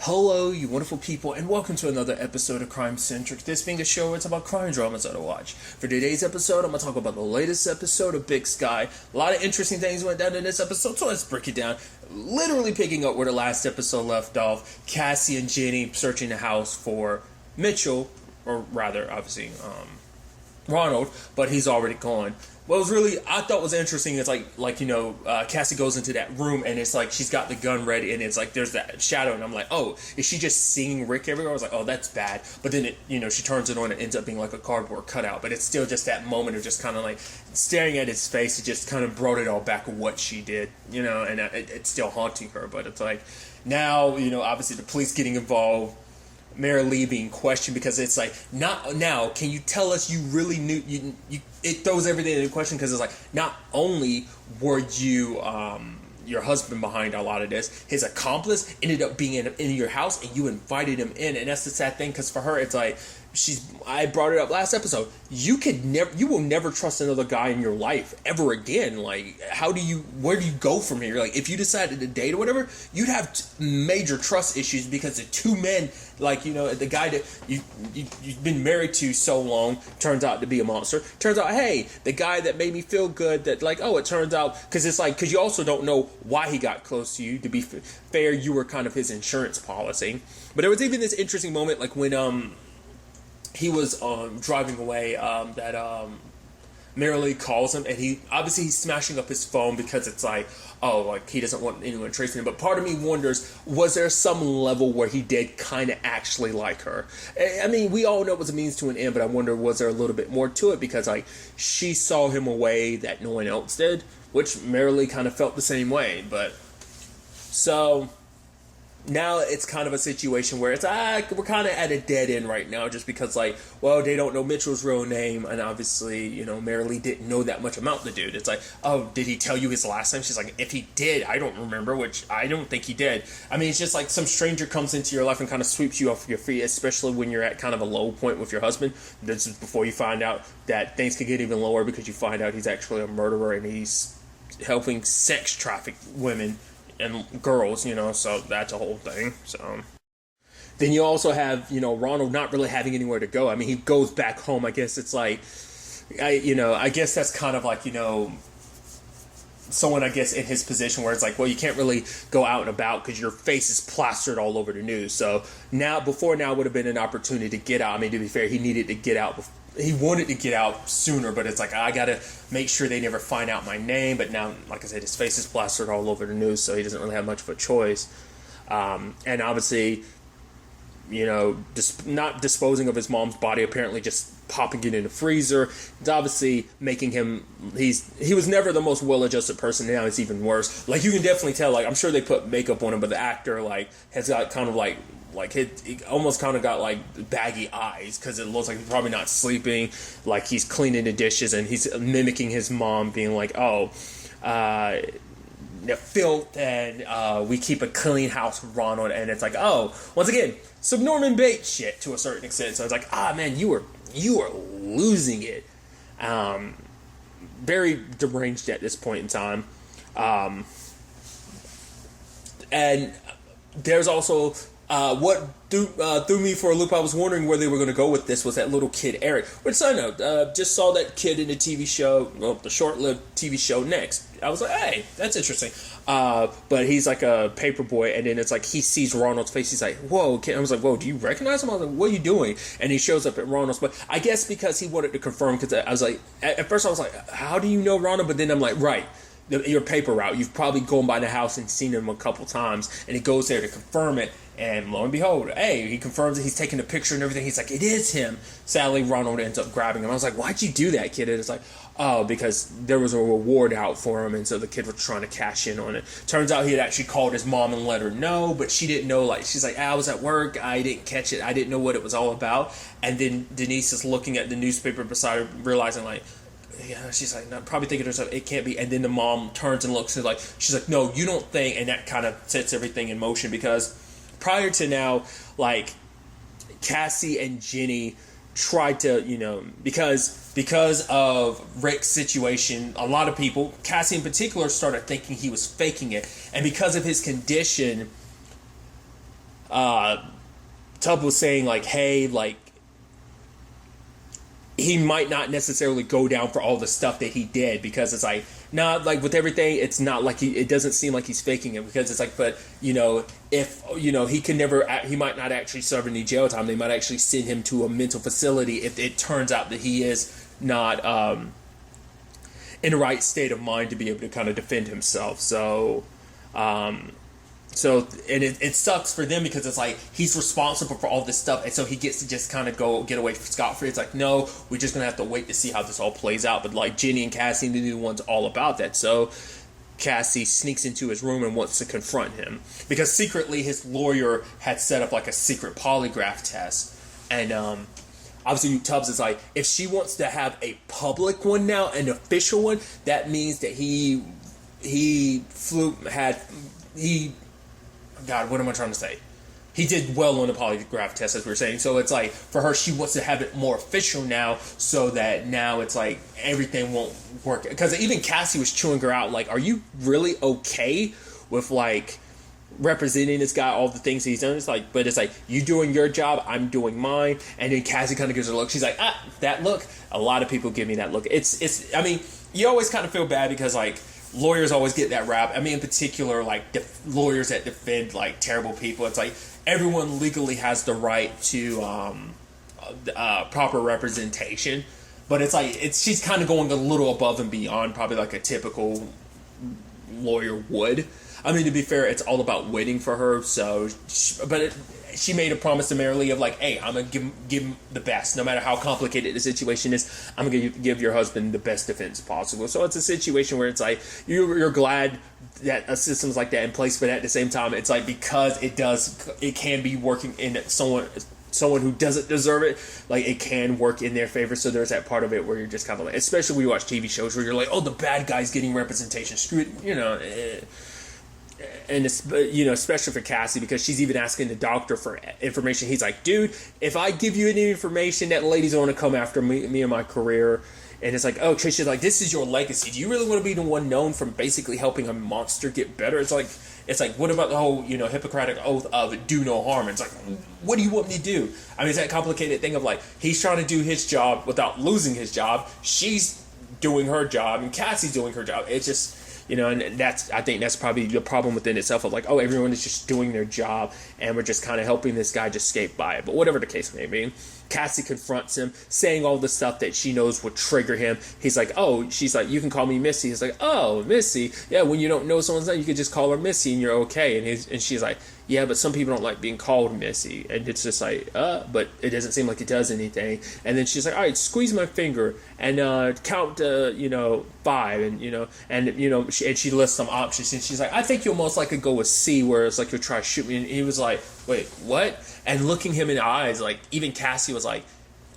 Hello, you wonderful people, and welcome to another episode of Crime Centric. This being a show where it's about crime dramas that I watch. For today's episode, I'm going to talk about the latest episode of Big Sky. A lot of interesting things went down in this episode, so let's break it down. Literally picking up where the last episode left off. Cassie and Jenny searching the house for Mitchell, or rather, obviously, Ronald, but he's already gone. What was really, I thought was interesting is Cassie goes into that room and it's like she's got the gun ready and it's like there's that shadow and I'm like, oh, is she just seeing Rick everywhere? I was like, oh, that's bad. But then she turns it on and it ends up being like a cardboard cutout. But it's still just that moment of just kind of like staring at his face. It just kind of brought it all back of what she did, and it's still haunting her. But it's like now, obviously the police getting involved. Merilee being questioned because it's like, not now, can you tell us you really knew, it throws everything into question because it's like, not only were you your husband behind a lot of this, his accomplice ended up being in your house and you invited him in, and that's the sad thing because for her it's like, I brought it up last episode, you will never trust another guy in your life ever again. Like, where do you go from here? Like, if you decided to date or whatever, you'd have major trust issues because the two men, like, the guy that you've been married to so long turns out to be a monster. Turns out, hey, the guy that made me feel good, that like, oh, it turns out, because you also don't know why he got close to you. To be fair, you were kind of his insurance policy. But there was even this interesting moment, like when he was driving away, that Merilee calls him, and he's smashing up his phone because it's like, oh, like he doesn't want anyone tracing him. But part of me wonders, was there some level where he did kind of actually like her? I mean, we all know it was a means to an end, but I wonder, was there a little bit more to it? Because like she saw him a way that no one else did, which Merilee kind of felt the same way. But so now it's kind of a situation where it's we're kind of at a dead end right now, just because like, well, they don't know Mitchell's real name, and obviously Merilee didn't know that much about the dude. It's like, oh, did he tell you his last name? She's like, if he did, I don't remember, which I don't think he did. I mean, it's just like some stranger comes into your life and kind of sweeps you off your feet, especially when you're at kind of a low point with your husband. This is before you find out that things could get even lower, because you find out he's actually a murderer and he's helping sex traffic women and girls, so that's a whole thing. So then you also have, Ronald not really having anywhere to go. I mean, he goes back home. I guess it's like, I guess that's kind of like, someone, I guess, in his position where it's like, well, you can't really go out and about because your face is plastered all over the news. So before now would have been an opportunity to get out. I mean, to be fair, he needed to get out. He wanted to get out sooner, but it's like, I got to make sure they never find out my name. But now, like I said, his face is plastered all over the news, so he doesn't really have much of a choice. And obviously, not disposing of his mom's body, apparently just popping it in the freezer. It's obviously making him, he was never the most well-adjusted person. Now it's even worse. Like, you can definitely tell, like, I'm sure they put makeup on him, but the actor, like, has got kind of like he almost kind of got like baggy eyes, because it looks like he's probably not sleeping, like he's cleaning the dishes, and he's mimicking his mom being like, oh, filth, and we keep a clean house, Ronald. And it's like, oh, once again, some Norman Bates shit to a certain extent. So it's like, man, you are losing it. Very deranged at this point in time. And there's also what threw me for a loop. I was wondering where they were going to go with this, was that little kid Eric, which I know, just saw that kid in the TV show, well, the short-lived TV show Next. I was like, hey, that's interesting. But he's like a paper boy, and then it's like he sees Ronald's face. He's like, whoa, kid. I was like, whoa, do you recognize him? I was like, what are you doing? And he shows up at Ronald's. But I guess because he wanted to confirm, because I was like, at first I was like, how do you know Ronald? But then I'm like, right, your paper route. You've probably gone by the house and seen him a couple times, and he goes there to confirm it. And lo and behold, hey, he confirms it. He's taking a picture and everything. He's like, it is him. Sadly, Ronald ends up grabbing him. I was like, why'd you do that, kid? And it's like, oh, because there was a reward out for him, and so the kid was trying to cash in on it. Turns out he had actually called his mom and let her know, but she didn't know. Like, she's like, I was at work. I didn't catch it. I didn't know what it was all about. And then Denise is looking at the newspaper beside her, realizing, like, yeah, she's like, no, probably thinking to herself, it can't be. And then the mom turns and looks and like, she's like, no, you don't think. And that kind of sets everything in motion, because prior to now, like, Cassie and Jenny tried to, because of Rick's situation, a lot of people, Cassie in particular, started thinking he was faking it. And because of his condition, Tubb was saying, like, hey, like, he might not necessarily go down for all the stuff that he did, because it's like, not like with everything, it's not like it doesn't seem like he's faking it, because it's like, but, you know, if, you know, he might not actually serve any jail time. They might actually send him to a mental facility if it turns out that he is not in the right state of mind to be able to kind of defend himself. So, and it sucks for them, because it's like he's responsible for all this stuff, and so he gets to just kind of get away scot-free. It's like, no, we're just gonna have to wait to see how this all plays out. But like Jenny and Cassie need to be the ones all about that. So Cassie sneaks into his room and wants to confront him, because secretly his lawyer had set up like a secret polygraph test, and obviously Tubbs is like, if she wants to have a public one now, an official one, that means that God, what am I trying to say? He did well on the polygraph test, as we were saying. So it's like, for her, she wants to have it more official now, so that now it's like everything won't work. Because even Cassie was chewing her out, like, are you really okay with, like, representing this guy, all the things he's done? It's like, but it's like, you doing your job, I'm doing mine. And then Cassie kind of gives her a look. She's like, that look. A lot of people give me that look. It's. I mean, you always kind of feel bad, because like, lawyers always get that rap. I mean, in particular, like lawyers that defend like terrible people. It's like everyone legally has the right to proper representation, but it's like she's kind of going a little above and beyond, probably like a typical lawyer would. I mean, to be fair, it's all about winning for her. So, she made a promise to Merilee of like, hey, I'm going to give him the best. No matter how complicated the situation is, I'm going to give your husband the best defense possible. So it's a situation where it's like, you're glad that a system's like that in place, but at the same time, it's like, because it can be working in someone who doesn't deserve it, like, it can work in their favor. So there's that part of it where you're just kind of like, especially when you watch TV shows where you're like, oh, the bad guy's getting representation. Screw it, you know. And it's, you know, especially for Cassie, because she's even asking the doctor for information. He's like, dude, if I give you any information, that lady's going to come after me and my career. And it's like, oh, okay, she's like, this is your legacy. Do you really want to be the one known from basically helping a monster get better? It's like, what about the whole, you know, Hippocratic oath of do no harm? It's like, what do you want me to do? I mean, it's that complicated thing of like, he's trying to do his job without losing his job. She's doing her job, and Cassie's doing her job. It's just, you know, and I think that's probably the problem within itself of like, oh, everyone is just doing their job, and we're just kind of helping this guy just skate by it. But whatever the case may be, Cassie confronts him, saying all the stuff that she knows would trigger him. He's like, oh, she's like, you can call me Missy. He's like, oh, Missy. Yeah, when you don't know someone's name, you can just call her Missy and you're okay. And she's like, yeah, but some people don't like being called Missy. And it's just like, but it doesn't seem like it does anything. And then she's like, all right, squeeze my finger and count, 5. And she lists some options. And she's like, I think you'll most likely go with C, where it's like, you'll try to shoot me. And he was like, wait, what? And looking him in the eyes, like, even Cassie was like,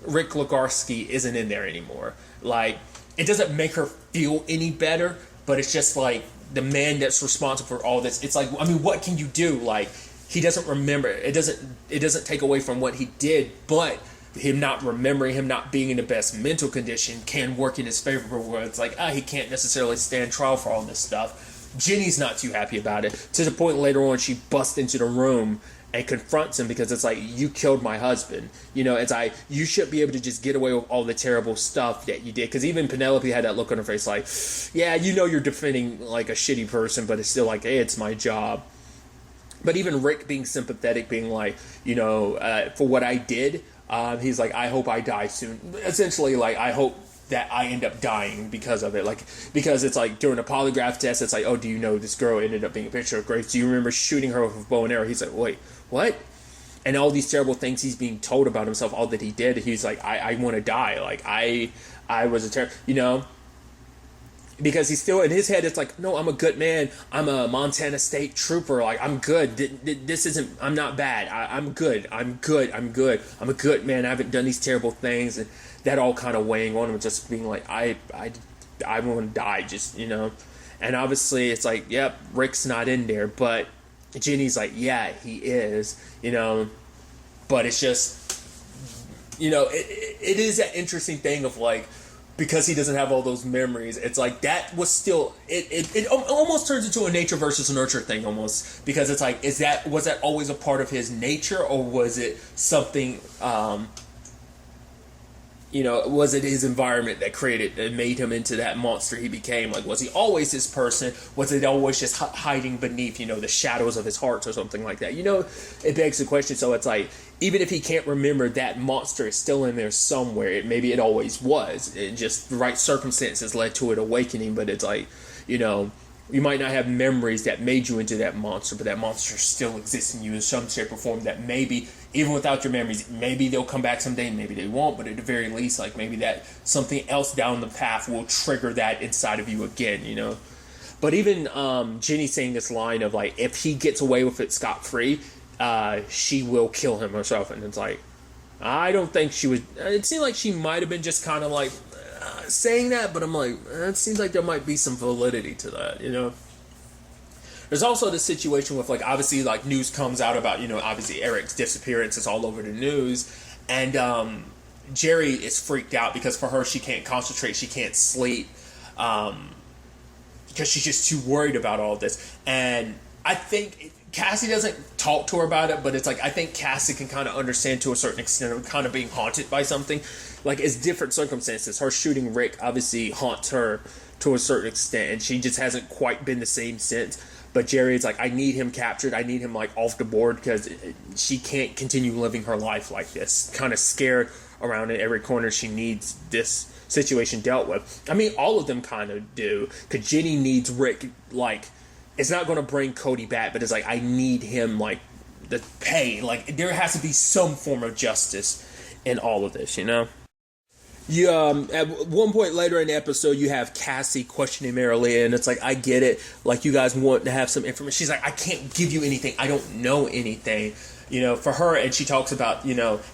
Rick Legarski isn't in there anymore. Like, it doesn't make her feel any better, but it's just like, the man that's responsible for all this. It's like, I mean, what can you do? Like, he doesn't remember. It doesn't take away from what he did, but him not remembering, him not being in the best mental condition can work in his favor, where it's like, he can't necessarily stand trial for all this stuff. Jenny's not too happy about it, to the point later on she busts into the room and confronts him, because it's like, you killed my husband. You know, it's like, you should be able to just get away with all the terrible stuff that you did. Because even Penelope had that look on her face like, yeah, you know, you're defending like a shitty person, but it's still like, hey, it's my job. But even Rick being sympathetic, being like, for what I did, he's like, I hope I die soon. Essentially, like, I hope that I end up dying because of it. Like, because it's like, during a polygraph test, it's like, oh, do you know this girl ended up being a picture of Grace? Do you remember shooting her with a bow and arrow? He's like, wait, what? And all these terrible things he's being told about himself, all that he did, he's like, I want to die. Like, I was a terrible, because he's still, in his head, it's like, no, I'm a good man. I'm a Montana State trooper. Like, I'm good. This isn't, I'm not bad. I'm good. I'm good. I'm a good man. I haven't done these terrible things. And that all kind of weighing on him, just being like, I want to die, just, And obviously, it's like, yep, Rick's not in there. But Jenny's like, yeah, he is, But it's just, it is that interesting thing of like, because he doesn't have all those memories, it's like that was still it almost turns into a nature versus nurture thing almost, because it's like, was that always a part of his nature, or was it something was it his environment that made him into that monster he became? Like, was he always this person? Was it always just hiding beneath, the shadows of his heart or something like that? It begs the question. So it's like, even if he can't remember, that monster is still in there somewhere. Maybe it always was. It just, the right circumstances led to it awakening, but it's like, you might not have memories that made you into that monster, but that monster still exists in you in some shape or form, that maybe, even without your memories, maybe they'll come back someday, maybe they won't, but at the very least, like, maybe that something else down the path will trigger that inside of you again, But even Jenny saying this line of, like, if he gets away with it scot-free, she will kill him herself. And it's like, I don't think she was... It seemed like she might have been just kind of, like, saying that, but I'm like, it seems like there might be some validity to that, There's also this situation with, like, obviously, like, news comes out about, obviously Eric's disappearance is all over the news, and Jerry is freaked out because for her, she can't concentrate, she can't sleep, because she's just too worried about all this. And I think Cassie doesn't talk to her about it, but it's like, I think Cassie can kind of understand to a certain extent of kind of being haunted by something. Like, it's different circumstances. Her shooting Rick obviously haunts her to a certain extent, and she just hasn't quite been the same since. But Jerry is like, I need him captured. I need him, like, off the board, because she can't continue living her life like this. Kind of scared around in every corner. She needs this situation dealt with. I mean, all of them kind of do. Because Jenny needs Rick, like, it's not going to bring Cody back, but it's like, I need him, like, the pay. Like, there has to be some form of justice in all of this, You, at one point later in the episode, you have Cassie questioning Merilee, and it's like, I get it. Like, you guys want to have some information. She's like, I can't give you anything. I don't know anything. For her, and she talks about,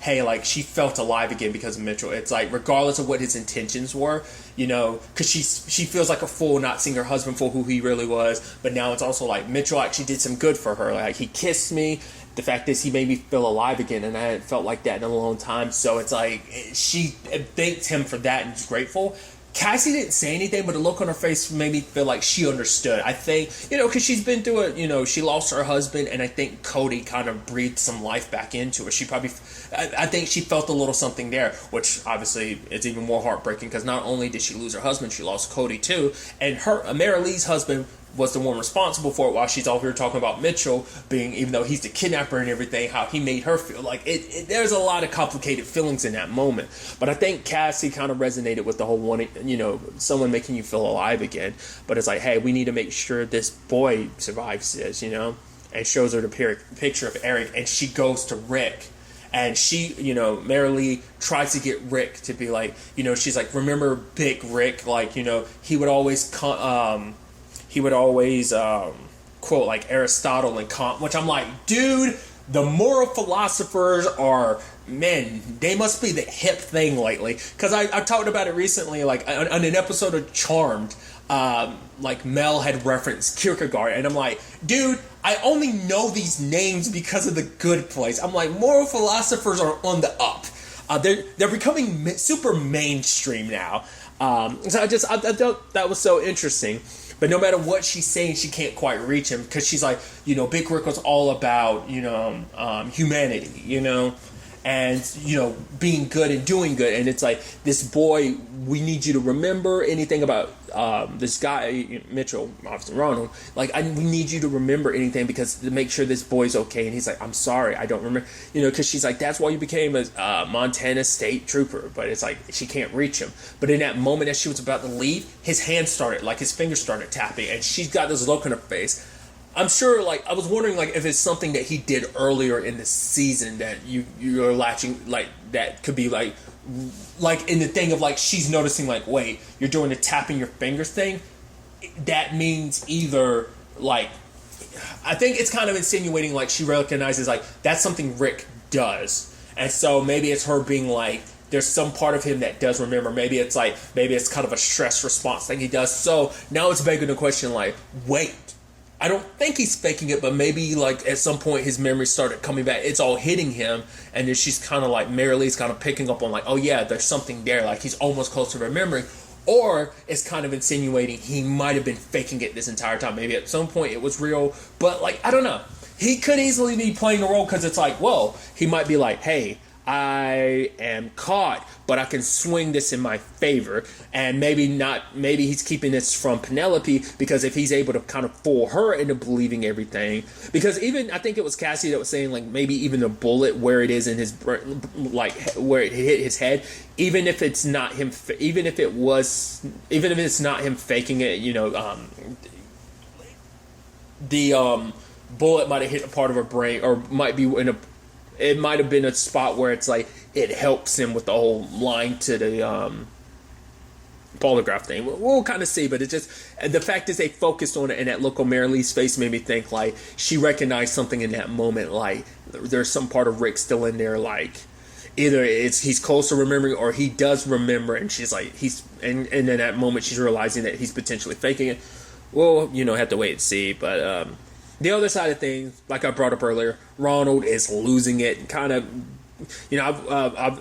hey, like, she felt alive again because of Mitchell. It's like, regardless of what his intentions were, because she feels like a fool not seeing her husband for who he really was. But now it's also like, Mitchell actually did some good for her. Like, he kissed me. The fact is, he made me feel alive again, and I hadn't felt like that in a long time. So it's like, she thanked him for that and is grateful. Cassie didn't say anything, but the look on her face made me feel like she understood. I think, because she's been through it, she lost her husband, and I think Cody kind of breathed some life back into her. I think she felt a little something there, which obviously is even more heartbreaking, because not only did she lose her husband, she lost Cody too, and Merilee's husband was the one responsible for it, while she's all here talking about Mitchell being, even though he's the kidnapper and everything, how he made her feel. Like, there's a lot of complicated feelings in that moment. But I think Cassie kind of resonated with the whole wanting, someone making you feel alive again. But it's like, hey, we need to make sure this boy survives this, and shows her the picture of Eric, and she goes to Rick. And she, Merilee tries to get Rick to be like, she's like, remember Big Rick? Like, he would always quote, like, Aristotle and Kant, which I'm like, dude, the moral philosophers are, man, they must be the hip thing lately. Because I talked about it recently, like, on an episode of Charmed, like, Mel had referenced Kierkegaard, and I'm like, dude, I only know these names because of The Good Place. I'm like, moral philosophers are on the up. They're becoming super mainstream now. So I thought that was so interesting. But no matter what she's saying, she can't quite reach him, because she's like, Big Rick was all about, humanity, and, being good and doing good. And it's like, this boy, we need you to remember anything about this guy, Mitchell, obviously Ronald. Like, we need you to remember anything, because to make sure this boy's okay. And he's like, I'm sorry, I don't remember, because she's like, that's why you became a Montana state trooper. But it's like, she can't reach him. But in that moment, as she was about to leave, his hands started, like, his fingers started tapping, and she's got this look on her face. I'm sure, like, I was wondering, like, if it's something that he did earlier in the season that you're latching, like, that could be, like in the thing of, like, she's noticing, like, wait, you're doing the tapping your fingers thing? That means either, like, I think it's kind of insinuating, like, she recognizes, like, that's something Rick does. And so maybe it's her being like, there's some part of him that does remember. Maybe it's kind of a stress response thing he does. So now it's begging the question, like, wait, I don't think he's faking it, but maybe like at some point his memory started coming back. It's all hitting him, and then she's kind of like Merilee's kind of picking up on like, oh yeah, there's something there. Like he's almost close to remembering, or it's kind of insinuating he might have been faking it this entire time. Maybe at some point it was real, but like I don't know. He could easily be playing a role because it's like, well, he might be like, hey, I am caught, but I can swing this in my favor. And maybe not, maybe he's keeping this from Penelope because if he's able to kind of fool her into believing everything. Because even, I think it was Cassie that was saying, like, maybe even the bullet where it is in his, like, where it hit his head, even if it's not him, even if it's not him faking it, you know, the bullet might have hit a part of her brain, or might be it might have been a spot where it's like it helps him with the whole lying to the polygraph thing. We'll kind of see, but it just, the fact is they focused on it, and that look on Merilee's face made me think like she recognized something in that moment, like there's some part of Rick still in there, like either he's close to remembering or he does remember, and she's like and in that moment she's realizing that he's potentially faking it. Well, you know, have to wait and see, but the other side of things, like I brought up earlier, Ronald is losing it, and kind of, you know,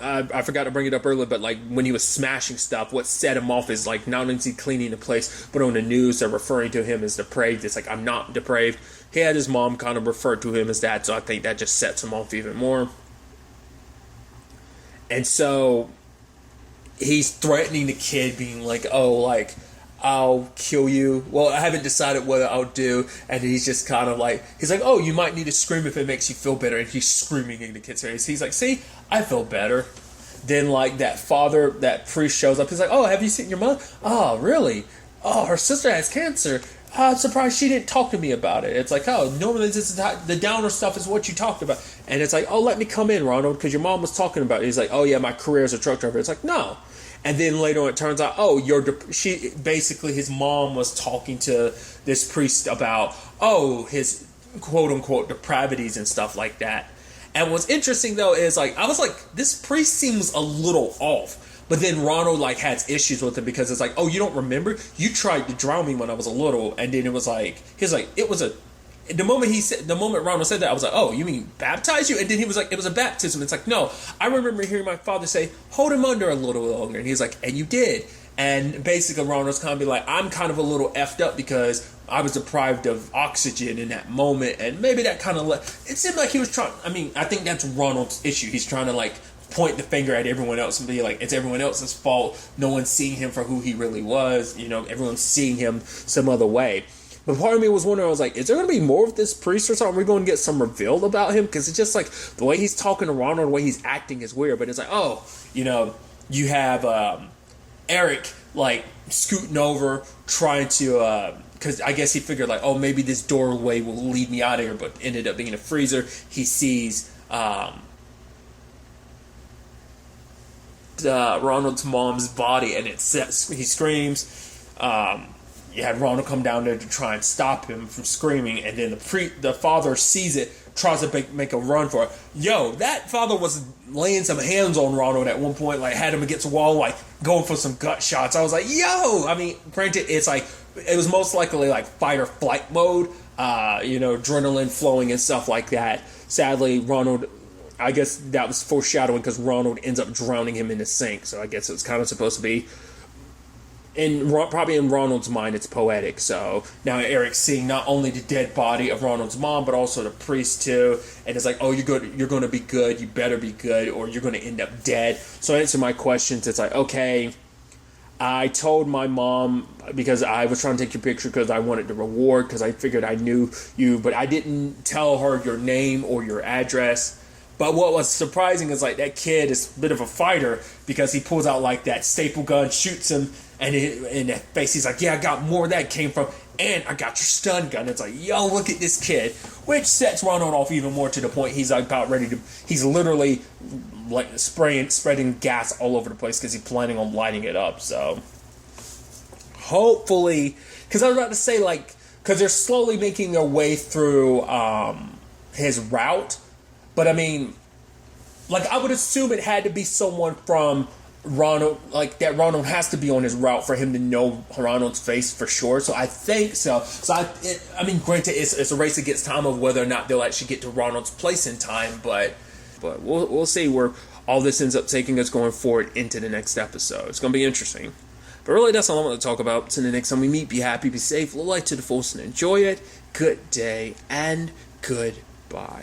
I forgot to bring it up earlier, but like when he was smashing stuff, what set him off is like not only is he cleaning the place, but on the news they're referring to him as depraved. It's like, I'm not depraved. He had his mom kind of referred to him as that, so I think that just sets him off even more. And so he's threatening the kid, being like, oh, like, I'll kill you. Well, I haven't decided what I'll do. And he's just kind of like, he's like, oh, you might need to scream if it makes you feel better. And he's screaming in the kid's face. He's like, see, I feel better. Then like that priest shows up. He's like, oh, have you seen your mother? Oh, really? Oh, her sister has cancer. I'm surprised she didn't talk to me about it. It's like, oh, normally this is the downer stuff is what you talked about. And it's like, oh, let me come in, Ronald, because your mom was talking about it. He's like, oh yeah, my career as a truck driver. It's like, no. And then later on, it turns out, oh, his mom was talking to this priest about, oh, his quote unquote depravities and stuff like that. And what's interesting though is like, I was like, this priest seems a little off. But then Ronald like has issues with it because it's like, oh, you don't remember? You tried to drown me when I was a little, and then it was like, he's like, it was a. The moment Ronald said that, I was like, oh, you mean baptize you? And then he was like, it was a baptism. It's like, no, I remember hearing my father say, hold him under a little longer. And he's like, and you did. And basically Ronald's kind of be like, I'm kind of a little effed up because I was deprived of oxygen in that moment. And maybe that kind of, it seemed like he was trying, I mean, I think that's Ronald's issue. He's trying to like point the finger at everyone else and be like, it's everyone else's fault. No one's seeing him for who he really was. You know, everyone's seeing him some other way. But part of me was wondering, I was like, is there going to be more of this priest or something? Are we going to get some revealed about him? Because it's just like, the way he's talking to Ronald, the way he's acting is weird. But it's like, oh, you know, you have Eric, like, scooting over, trying to, because I guess he figured, like, oh, maybe this doorway will lead me out of here, but ended up being a freezer. He sees Ronald's mom's body, and he screams. You had Ronald come down there to try and stop him from screaming, and then the father sees it, tries to make a run for it. Yo, that father was laying some hands on Ronald at one point, like had him against a wall, like going for some gut shots. I was like, yo! I mean, granted, it's like, it was most likely like fight or flight mode, you know, adrenaline flowing and stuff like that. Sadly, Ronald, I guess that was foreshadowing because Ronald ends up drowning him in the sink, so I guess it's kind of supposed to be, probably in Ronald's mind, it's poetic. So now Eric's seeing not only the dead body of Ronald's mom, but also the priest too. And it's like, oh, you're good. You're going to be good. You better be good, or you're going to end up dead. So I answer my questions. It's like, okay, I told my mom because I was trying to take your picture because I wanted the reward because I figured I knew you, but I didn't tell her your name or your address. But what was surprising is like that kid is a bit of a fighter because he pulls out like that staple gun, shoots him, and in that face he's like, yeah, I got more where that came from, and I got your stun gun. It's like, yo, look at this kid, which sets Ronald off even more to the point he's like about ready to, he's literally like spreading gas all over the place because he's planning on lighting it up. So hopefully, because I was about to say like, because they're slowly making their way through his route. But I mean, like I would assume it had to be someone from Ronald, like that Ronald has to be on his route for him to know Ronald's face for sure. So I think so. So I mean, granted, it's a race against time of whether or not they'll actually get to Ronald's place in time, but we'll see where all this ends up taking us going forward into the next episode. It's gonna be interesting. But really, that's all I want to talk about. Until the next time we meet, be happy, be safe, live life to the fullest, and enjoy it. Good day and goodbye.